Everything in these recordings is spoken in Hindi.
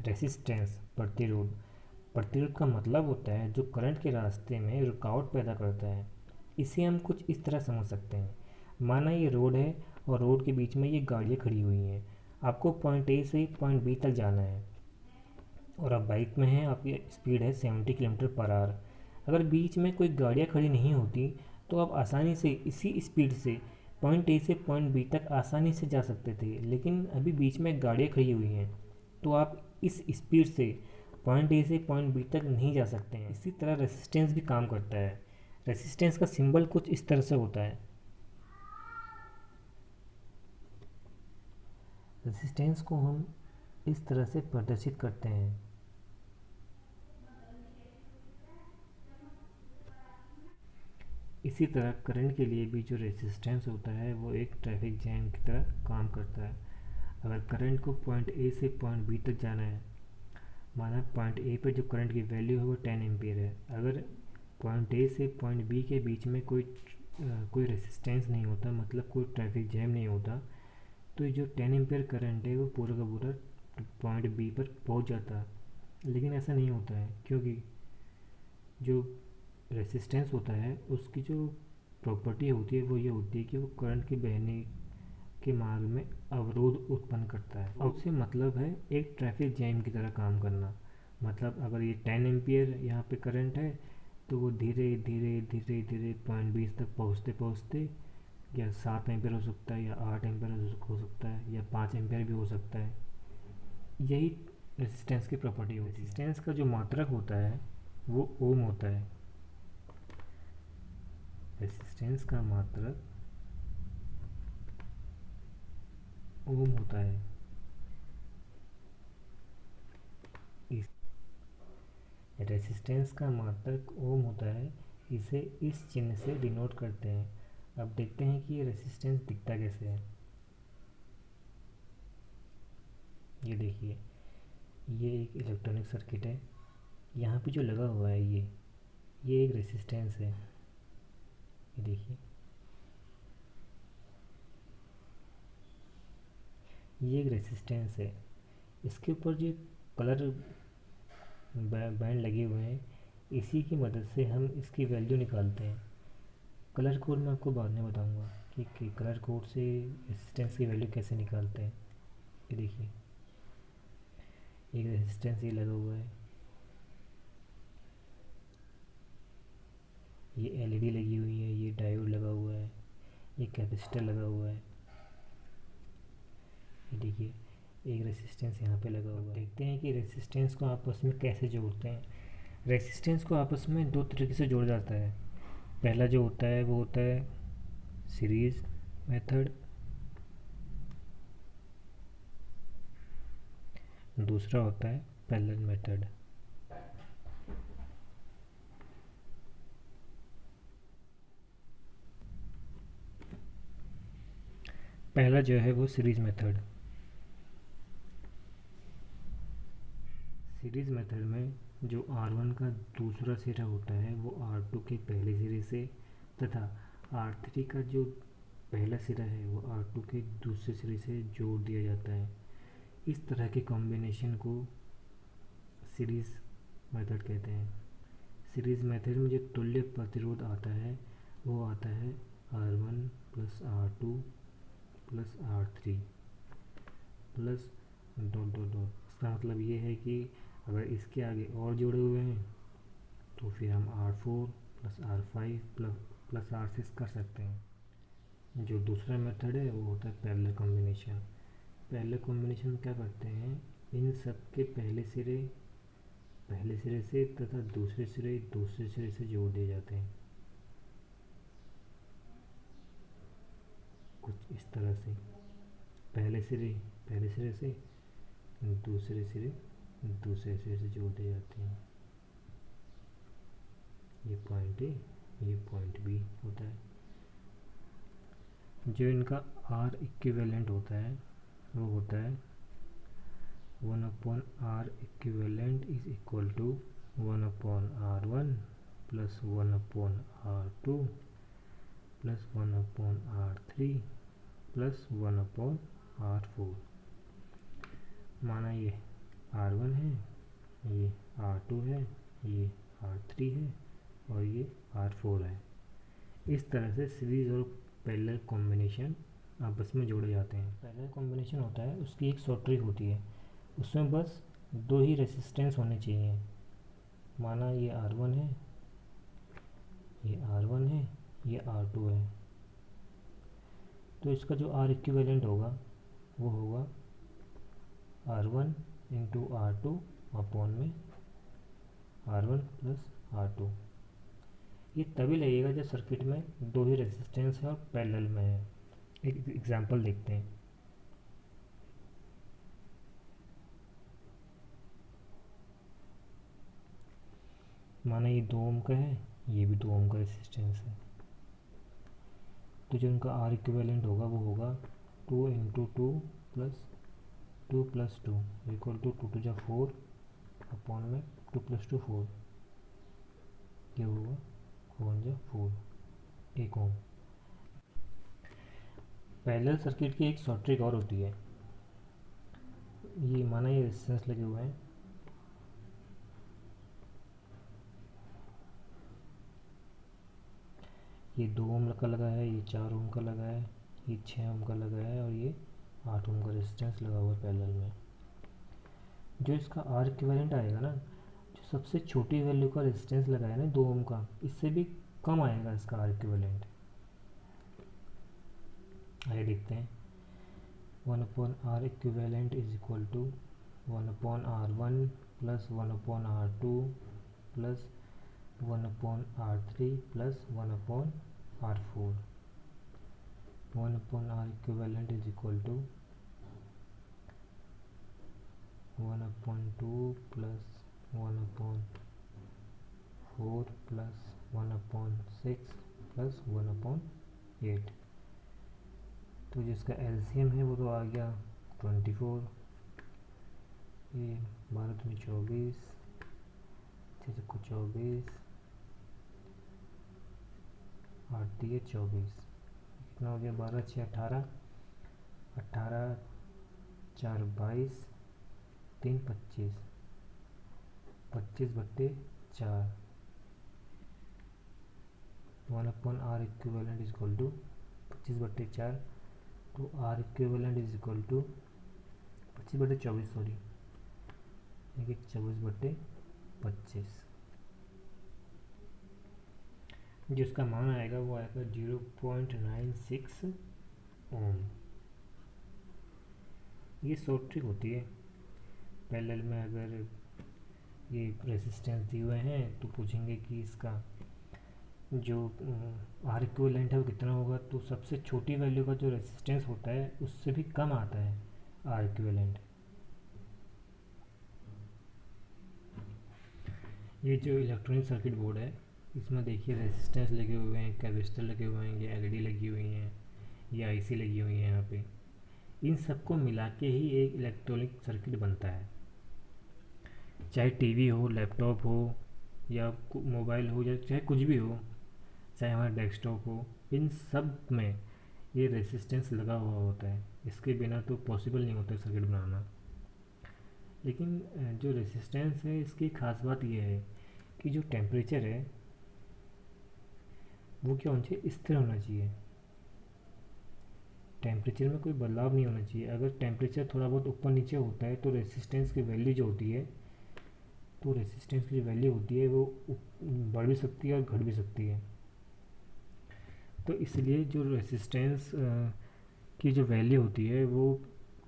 रेसिस्टेंस प्रतिरोध। प्रतिरोध का मतलब होता है जो करंट के रास्ते में रुकावट पैदा करता है। इसे हम कुछ इस तरह समझ सकते हैं। माना ये रोड है और रोड के बीच में ये गाड़ियाँ खड़ी हुई हैं। आपको पॉइंट ए से पॉइंट बी तक जाना है और आप बाइक में हैं, आपकी स्पीड है 70 किलोमीटर पर आवर। अगर बीच में कोई गाड़ियाँ खड़ी नहीं होती तो आप आसानी से इसी स्पीड से पॉइंट ए से पॉइंट बी तक आसानी से जा सकते थे, लेकिन अभी बीच में गाड़ियाँ खड़ी हुई हैं तो आप इस स्पीड से पॉइंट ए से पॉइंट बी तक नहीं जा सकते हैं। इसी तरह रेसिस्टेंस भी काम करता है। रेसिस्टेंस का सिंबल कुछ इस तरह से होता है। रेसिस्टेंस को हम इस तरह से प्रदर्शित करते हैं। इसी तरह करंट के लिए भी जो रेसिस्टेंस होता है वो एक ट्रैफिक जैम की तरह काम करता है। अगर करंट को पॉइंट ए से पॉइंट बी तक जाना है, माना पॉइंट ए पर जो करंट की वैल्यू है वो 10 एम्पियर है। अगर पॉइंट ए से पॉइंट बी के बीच में कोई रेसिस्टेंस नहीं होता, मतलब कोई ट्रैफिक जैम नहीं होता, तो ये जो 10 एम्पियर करंट है वो पूरा का पूरा पॉइंट बी पर पहुंच जाता है। लेकिन ऐसा नहीं होता है, क्योंकि जो रेसिस्टेंस होता है उसकी जो प्रॉपर्टी होती है वो ये होती है कि वो करंट के बहने के मार्ग में अवरोध उत्पन्न करता है। और उससे मतलब है एक ट्रैफिक जैम की तरह काम करना। मतलब अगर ये 10 एम्पियर यहाँ पे करंट है तो वो धीरे धीरे धीरे धीरे पॉइंट बीस तक पहुँचते पहुँचते या 7 एम्पियर हो सकता है, या 8 एम्पियर हो सकता है, या 5 एम्पियर भी हो सकता है। यही रेसिस्टेंस की प्रॉपर्टी होती है। रेसिस्टेंस का जो मात्रक होता है वो ओम होता है। रेसिस्टेंस का मात्रक ओम होता है। इस रेसिस्टेंस का मात्रक ओम होता है। इसे इस चिन्ह से डिनोट करते हैं। अब देखते हैं कि ये रेसिस्टेंस दिखता कैसे है। ये देखिए, ये एक इलेक्ट्रॉनिक सर्किट है। यहाँ पे जो लगा हुआ है ये एक रेसिस्टेंस है। ये देखिए, ये एक रेसिस्टेंस है। इसके ऊपर जो कलर बैंड लगे हुए हैं, इसी की मदद से हम इसकी वैल्यू निकालते हैं। कलर कोड मैं आपको बाद में बताऊंगा कि कलर कोड से रेसिस्टेंस की वैल्यू कैसे निकालते हैं। ये देखिए, एक रेसिस्टेंस ये लगा हुआ है, ये एलईडी लगी हुई है, ये डायोड लगा हुआ है, ये कैपेसिटर लगा हुआ है। ये देखिए, एक रेसिस्टेंस यहाँ पे लगा हुआ है। देखते हैं कि रेसिस्टेंस को आपस में कैसे जोड़ते हैं। रेसिस्टेंस को आपस में दो तरीके से जोड़ा जाता है। पहला जो होता है वो होता है सीरीज मेथड, दूसरा होता है पैरेलल मेथड। पहला जो है वो सीरीज मेथड। सीरीज मेथड में जो R1 का दूसरा सिरा होता है वो R2 के पहले सिरे से, तथा R3 का जो पहला सिरा है वो R2 के दूसरे सिरे से जोड़ दिया जाता है। इस तरह के कॉम्बिनेशन को सीरीज मेथड कहते हैं। सीरीज मेथड में जो तुल्य प्रतिरोध आता है वो आता है R1 plus R2 plus R3 plus dot dot dot. इसका मतलब ये है कि अगर इसके आगे और जुड़े हुए हैं तो फिर हम R4 plus R5 plus R6 कर सकते हैं। जो दूसरा मेथड है वो होता है पैरेलल कॉम्बिनेशन। पैरेलल कॉम्बिनेशन में क्या करते हैं, इन सब के पहले सिरे से तथा दूसरे सिरे से जोड़ दिए जाते हैं, कुछ इस तरह से। पहले सिरे से दूसरे सिरे से जोड़ दिए जाते हैं। ये पॉइंट ए, ये पॉइंट बी होता है। जो इनका R इक्विवेलेंट होता है वो होता है 1/R equivalent is equal to 1/R1 plus 1/R2 plus 1/R3 plus 1/R4। माना ये R1 है, ये R2 है, ये R3 है और ये R4 है। इस तरह से सीरीज़ और पैरेलल कॉम्बिनेशन आपस में जोड़े जाते हैं। पैरेलल कॉम्बिनेशन होता है, उसकी एक शॉर्ट ट्रिक होती है, उसमें बस दो ही रेसिस्टेंस होने चाहिए। माना ये R1 है, ये R1 है, ये R2 है, तो इसका जो R इक्विवेलेंट होगा वो होगा R1 इंटू R2 अपॉन में R1 प्लस R2। ये तभी लगेगा जब सर्किट में दो ही रेजिस्टेंस है और पैरेलल में है। एक एग्जांपल देखते हैं। माना ये 2 ओम का है, ये भी 2 ओम का रेजिस्टेंस है, तो जो उनका R इक्विवेलेंट होगा वो होगा 2 into 2 plus 2 plus 2 equal to 2 जा 4 अपॉन में 2 प्लस 2 4, ये होगा 4 जा 4 1 ओम। पैरेलल सर्किट की एक शॉर्ट ट्रिक और होती है। ये माना ये रेजिस्टेंस लगे हुए हैं, ये 2 ओम का लगा है, ये 4 ओम का लगा है, ये 6 ओम का लगा है और ये 8 ओम का रेजिस्टेंस लगा हुआ है पैरेलल में। जो इसका R इक्विवेलेंट आएगा ना, जो सबसे छोटी वैल्यू का रेजिस्टेंस लगा है ना 2 ओम का, इससे भी कम आएगा इसका R इक्विवेलेंट। आइए देखते हैं। 1 upon R equivalent is equal to 1 upon R1 plus 1 upon R2 plus 1 upon R3 plus 1 upon R4। 1 upon R equivalent is equal to 1 upon 2 plus 1 upon 4 plus 1 upon 6 plus 1 upon 8। तो जिसका एलसीएम है वो तो आ गया 24, ये 12 में 24, 6 को 24, 8 दिए 24, कितना हो गया 12 6 18, 18 4 22, 3 25, 25 बट्टे 4। 1 upon R equivalent is equal to 25 बट्टे 4, तो R equivalent is equal to 25 बट्टे 24, सॉरी, देखिए 24 बट्टे 25, जिसका मान आएगा वो आएगा 0.96 ओम। ये शॉर्ट ट्रिक होती है। पैरेलल में अगर ये रेजिस्टेंस दिए हुए हैं तो पूछेंगे कि इसका जो R इक्विवेलेंट है वो कितना होगा, तो सबसे छोटी वैल्यू का जो रेजिस्टेंस होता है उससे भी कम आता है R इक्विवेलेंट। ये जो इलेक्ट्रॉनिक सर्किट बोर्ड है, इसमें देखिए रेजिस्टेंस लगे हुए हैं, कैपेसिटर लगे हुए हैं, ये एलईडी लगी हुई हैं, ये आईसी लगी हुई है यहाँ पे। इन सबको मिला के ही एक इलेक्ट्रॉनिक सर्किट बनता है। चाहे टीवी हो, लैपटॉप हो या मोबाइल हो या चाहे कुछ भी हो, चाहे हमारा डेस्कटॉप हो, इन सब में ये रेजिस्टेंस लगा हुआ होता है। इसके बिना तो पॉसिबल नहीं होता सर्किट बनाना। लेकिन जो रेजिस्टेंस है इसकी खास बात यह है कि जो टेम्परेचर है वो क्या होना चाहिए, स्थिर होना चाहिए। टेम्परेचर में कोई बदलाव नहीं होना चाहिए। अगर टेम्परेचर थोड़ा बहुत ऊपर नीचे होता है तो रेजिस्टेंस की वैल्यू जो होती है, तो रेजिस्टेंस की जो वैल्यू होती है वो बढ़ भी सकती है और घट भी सकती है। तो इसलिए जो रेजिस्टेंस की जो वैल्यू होती है वो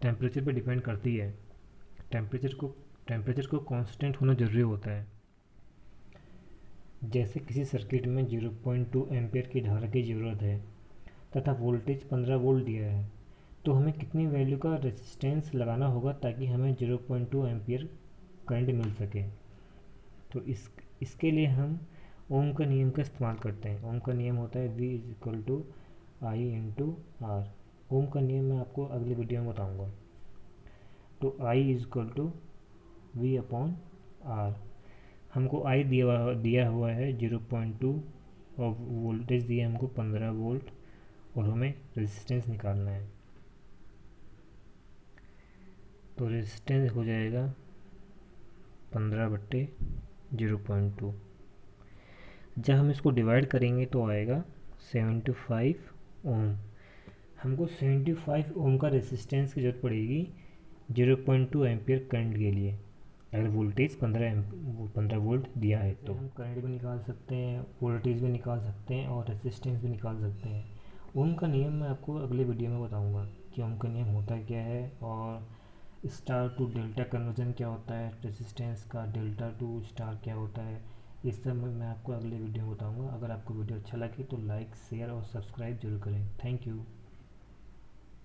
टेम्परेचर पर डिपेंड करती है। टेम्परेचर को कांस्टेंट होना ज़रूरी होता है। जैसे किसी सर्किट में 0.2 एम्पियर की धारा की ज़रूरत है तथा वोल्टेज 15 वोल्ट दिया है, तो हमें कितनी वैल्यू का रेजिस्टेंस लगाना होगा ताकि हमें 0.2 एम्पियर करंट मिल सके। तो इसके लिए हम ओम का नियम का इस्तेमाल करते हैं। ओम का नियम होता है V is equal to I into R. Ohm का नियम मैं आपको अगली वीडियो में बताऊंगा। तो I is equal to V upon R. हमको I दिया हुआ है 0.2 और वोल्टेज दिया हमको 15 वोल्ट और हमें रेजिस्टेंस निकालना है। तो रेजिस्टेंस हो जाएगा 15/0.2। जब हम इसको डिवाइड करेंगे तो आएगा 75 ओम। हमको 75 ओम का रेसिस्टेंस की ज़रूरत पड़ेगी 0.2 एम्पियर करंट के लिए, अगर वोल्टेज 15 वोल्ट दिया है तो हम करंट भी निकाल सकते हैं, वोल्टेज भी निकाल सकते हैं और रेसिस्टेंस भी निकाल सकते हैं। ओम का नियम मैं आपको अगले वीडियो में बताऊंगा कि ओम का नियम होता क्या है, और स्टार टू डेल्टा कन्वर्जन क्या होता है, रेसिस्टेंस का डेल्टा टू स्टार क्या होता है, इस सब मैं आपको अगले वीडियो में बताऊंगा। अगर आपको वीडियो अच्छा लगे तो लाइक, शेयर और सब्सक्राइब जरूर करें। Thank you.